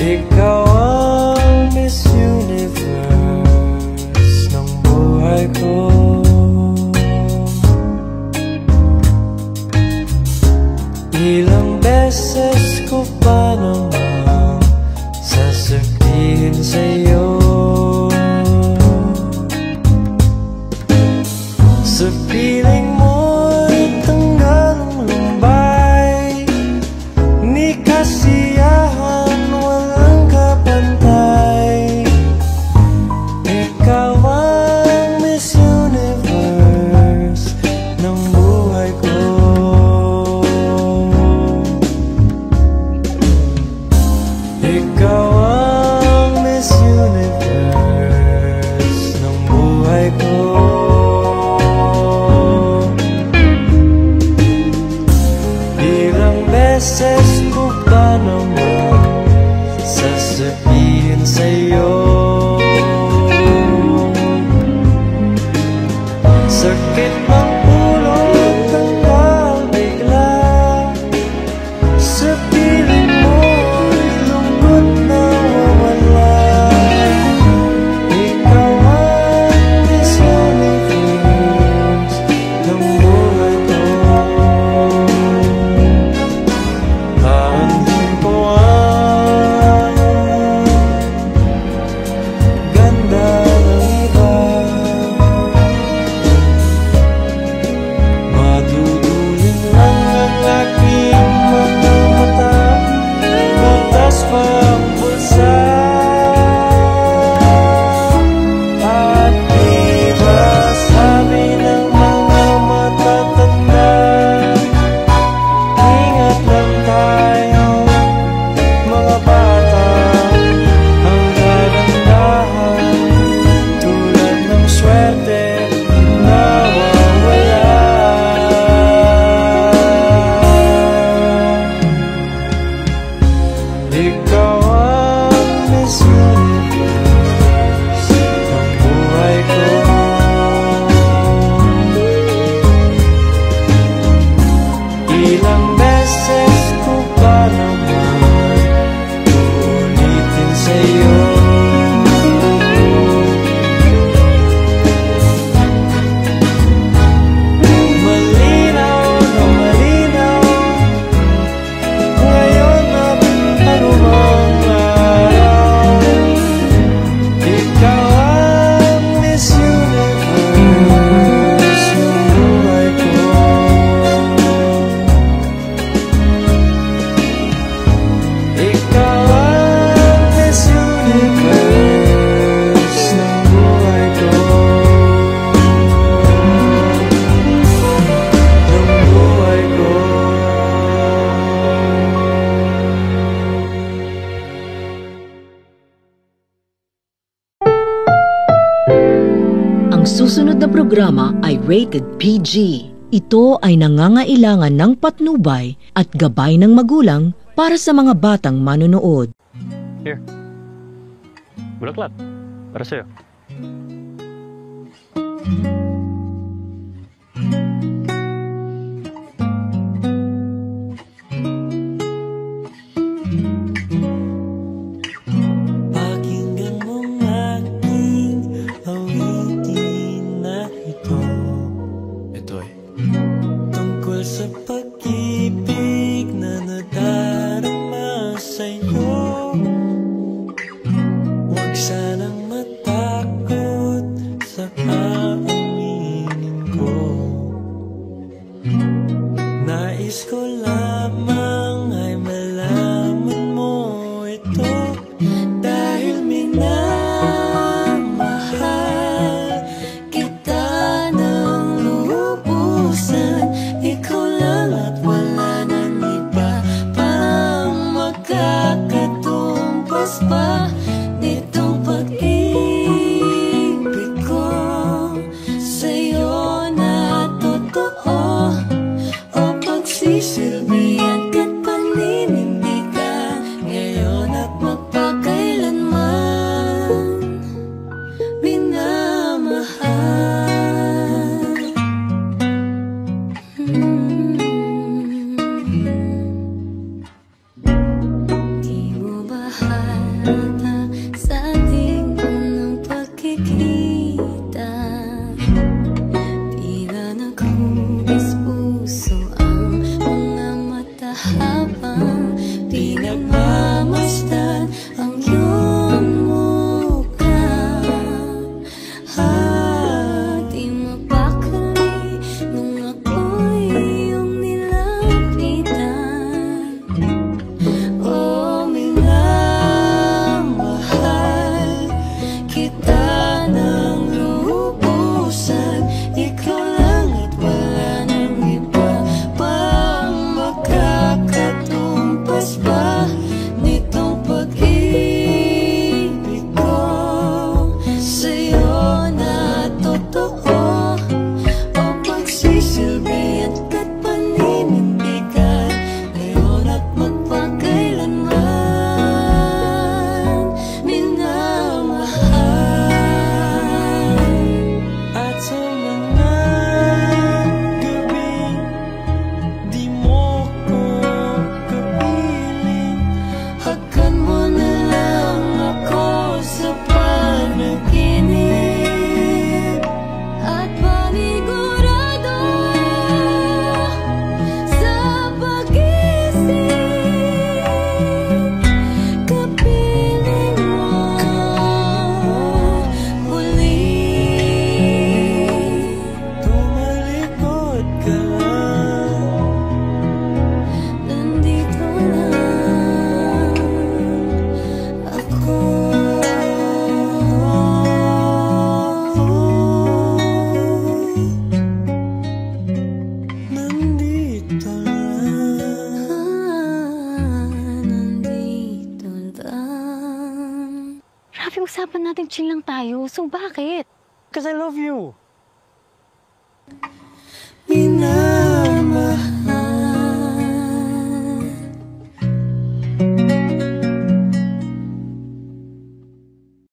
Ikaw ang Miss Universe ng buhay ko. Ilang beses ko pa naman sasabihin sa'yo, sa piling mo'y tanggal ang lumbay, ni kasiyahan beses ko pa naman sasabihin sa'yo, sakit ng ulo tanggal bigla, sa piling mo'y lungkot na wawala. Ikaw ang Miss Universe ng buhay ko. Ang susunod na programa ay rated PG. Ito ay nangangailangan ng patnubay at gabay ng magulang para sa mga batang manonood. Here. Bulaklak. Para sa'yo. Silbi Di mo ba halata sa ating unang pagkikita? Tila naghubis puso ang mga mata habang pinagmamasdan ang iyong mukha. Di mapakali nung ako'y iyong nilapitan. Oh, minamahal kita ng lubusan. Ikaw lang at wala nang iba pang makakatumpas pa nitong pag-ibig ko sa'yo na totoo. O pagsisilbihan ka't paninindigan ngayon at magpakailanman, minamahal. At sa mga gabi di mo ko kapiling. Hagkan mo na lang ako sa panaginip at panigurado sa pag-isip. Kapiling mo muli. Tumalikod ka lang. Nandito lang ako. Nandito lang. Nandito lang. Rafi, usapan natin chill lang tayo. So bakit? Because I love you. Minamahal